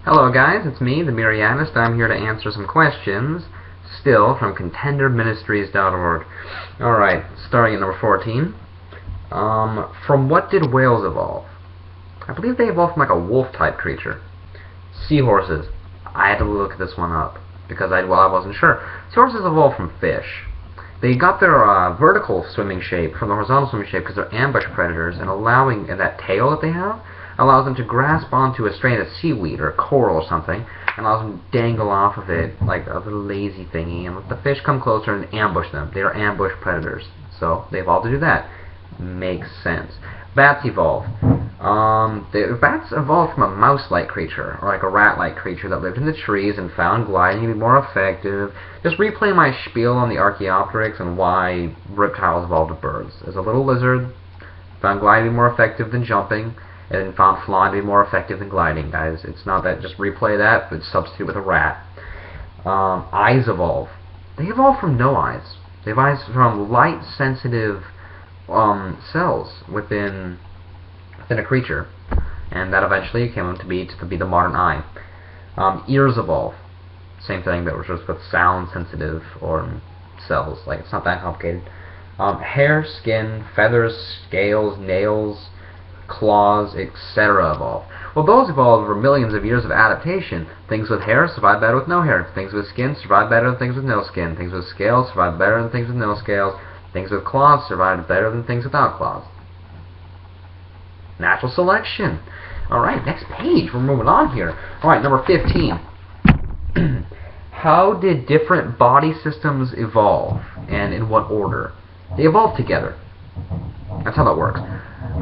Hello guys, it's me, the Mirianist. I'm here to answer some questions, still, from contenderministries.org. Alright, starting at number 14. From what did whales evolve? I believe they evolved from like a wolf-type creature. Seahorses. I had to look this one up, because I wasn't sure. Seahorses evolved from fish. They got their vertical swimming shape from the horizontal swimming shape because they're ambush predators, and and that tail that they have allows them to grasp onto a strand of seaweed or coral or something, and allows them to dangle off of it like a little lazy thingy, and let the fish come closer and ambush them. They are ambush predators, so they evolved to do that. Makes sense. Bats evolved. Bats evolved from a mouse-like creature, or like a rat-like creature that lived in the trees and found gliding to be more effective. Just replay my spiel on the Archaeopteryx and why reptiles evolved to birds. As a little lizard, found gliding to be more effective than jumping, and found flying to be more effective than gliding, guys. It's not that, just replay that, but substitute with a rat. Eyes evolve. They evolved from no eyes. They evolved from light-sensitive cells within a creature, and that eventually came to be the modern eye. Ears evolve. Same thing, but we're just with sound-sensitive or cells. Like, it's not that complicated. Hair, skin, feathers, scales, nails, claws, etc. evolve. Well, those evolved over millions of years of adaptation. Things with hair survive better with no hair. Things with skin survive better than things with no skin. Things with scales survive better than things with no scales. Things with claws survive better than things without claws. Natural selection. Alright, next page. We're moving on here. Alright, number 15. How did different body systems evolve, and in what order? They evolved together. That's how that works.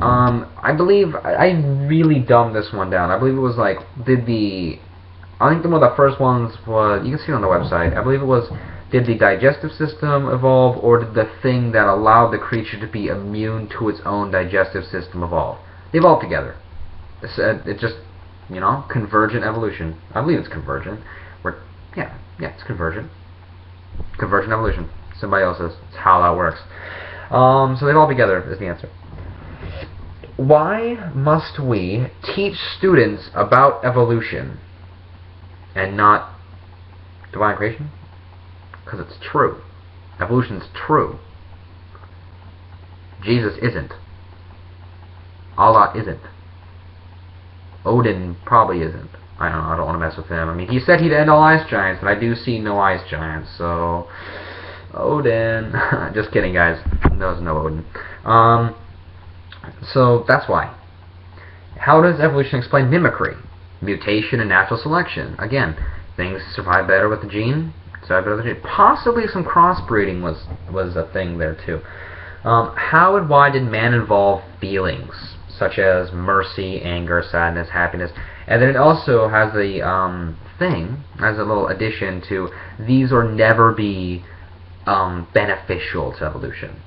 I believe, I really dumbed this one down. I believe it was like, I think one of the first ones was, you can see it on the website, I believe it was, did the digestive system evolve, or did the thing that allowed the creature to be immune to its own digestive system evolve? They evolved together. It's just, convergent evolution. I believe it's convergent. Yeah, it's convergent. Convergent evolution. Symbiosis. It's how that works. So they evolved together is the answer. Why must we teach students about evolution and not divine creation? Because it's true. Evolution's true. Jesus isn't. Allah isn't. Odin probably isn't. I don't know, I don't want to mess with him. I mean, he said he'd end all ice giants, but I do see no ice giants, so Odin. Just kidding, guys. There's no Odin. So that's why. How does evolution explain mimicry, mutation, and natural selection? Again, things survive better with the gene. Possibly some crossbreeding was a thing there too. How and why did man evolve feelings, such as mercy, anger, sadness, happiness? And then it also has the thing, as a little addition to, these will never be beneficial to evolution.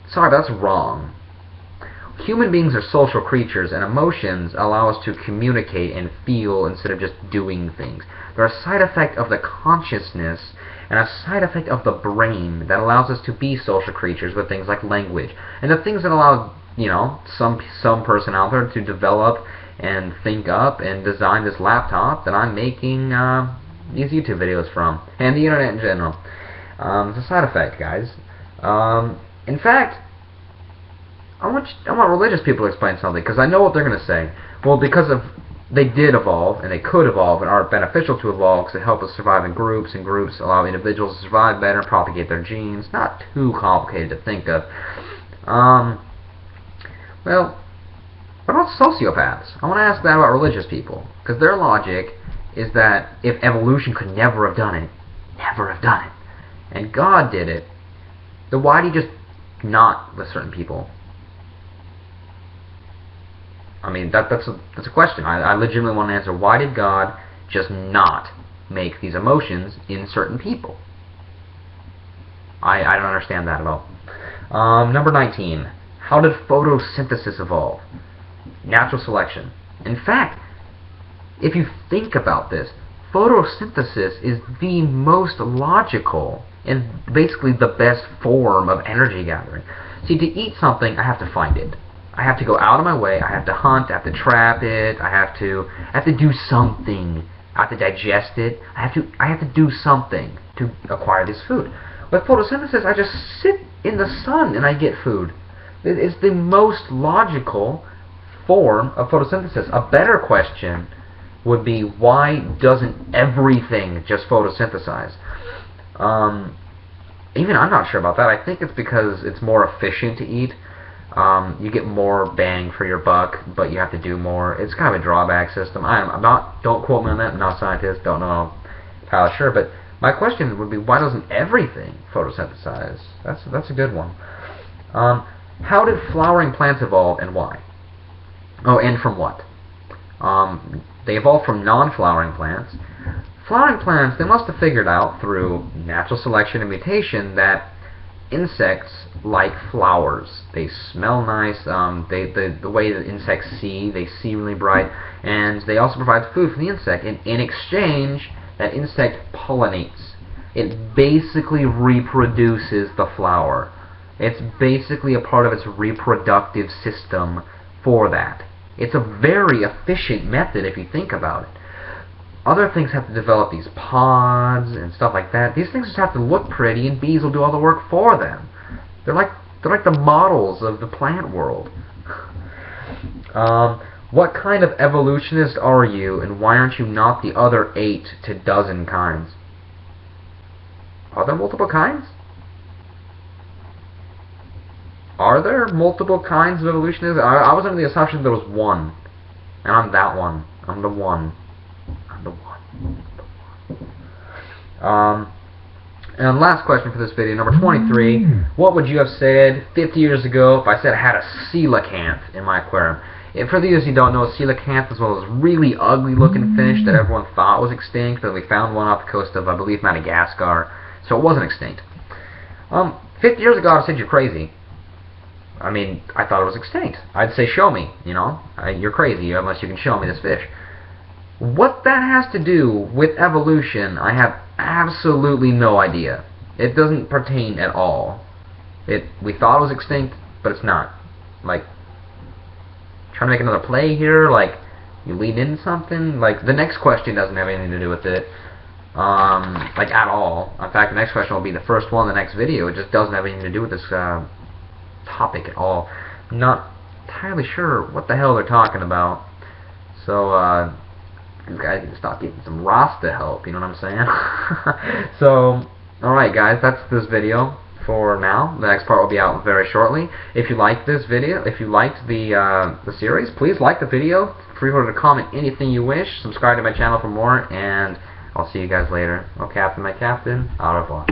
Sorry, that's wrong. Human beings are social creatures, and emotions allow us to communicate and feel instead of just doing things. They're a side effect of the consciousness and a side effect of the brain that allows us to be social creatures with things like language. And the things that allow, some person out there to develop and think up and design this laptop that I'm making these YouTube videos from, and the internet in general. It's a side effect, guys. In fact, I want religious people to explain something, because I know what they're going to say. Well, they did evolve, and they could evolve, and are beneficial to evolve, because they help us survive in groups, and groups allow individuals to survive better, propagate their genes. Not too complicated to think of. Well, what about sociopaths? I want to ask that about religious people, because their logic is that if evolution could never have done it, and God did it, then why do you just not with certain people? I mean, that's a question. I legitimately want to answer. Why did God just not make these emotions in certain people? I don't understand that at all. Number 19. How did photosynthesis evolve? Natural selection. In fact, if you think about this, photosynthesis is the most logical and basically the best form of energy gathering. See, to eat something, I have to find it. I have to go out of my way. I have to hunt. I have to trap it. I have to do something. I have to digest it. I have to do something to acquire this food. With photosynthesis, I just sit in the sun and I get food. It's the most logical form of photosynthesis. A better question would be, why doesn't everything just photosynthesize? Even I'm not sure about that. I think it's because it's more efficient to eat. You get more bang for your buck, but you have to do more. It's kind of a drawback system. Don't quote me on that. I'm not a scientist. Don't know how sure. But my question would be, why doesn't everything photosynthesize? That's a good one. How did flowering plants evolve, and why? Oh, and from what? They evolved from non-flowering plants. Flowering plants, they must have figured out through natural selection and mutation that insects like flowers. They smell nice. The way that insects see, they see really bright, and they also provide food for the insect. And in exchange, that insect pollinates. It basically reproduces the flower. It's basically a part of its reproductive system for that. It's a very efficient method if you think about it. Other things have to develop these pods and stuff like that. These things just have to look pretty, and bees will do all the work for them. They're like the models of the plant world. What kind of evolutionist are you, and why aren't you not the other 8 to dozen kinds? Are there multiple kinds? Are there multiple kinds of evolutionists? I was under the assumption there was one. And I'm that one. I'm the one. I'm the one. And last question for this video, number 23. What would you have said 50 years ago if I said I had a coelacanth in my aquarium? And for those who don't know, a coelacanth is one of those really ugly looking fish that everyone thought was extinct, but we found one off the coast of, I believe, Madagascar. So it wasn't extinct. 50 years ago I would have said you're crazy. I mean, I thought it was extinct. I'd say, show me, you know. You're crazy unless you can show me this fish. What that has to do with evolution, I have absolutely no idea. It doesn't pertain at all. We thought it was extinct, but it's not. Like, trying to make another play here, like, you lead into something. Like, the next question doesn't have anything to do with it. Like, at all. In fact, the next question will be the first one in the next video. It just doesn't have anything to do with this, topic at all. I'm not entirely sure what the hell they're talking about. So, these guys need to stop getting some Rasta help, you know what I'm saying? So, alright guys, that's this video for now. The next part will be out very shortly. If you liked this video, if you liked the series, please like the video. Feel free to comment anything you wish. Subscribe to my channel for more, and I'll see you guys later. Oh, Captain, my Captain, au revoir.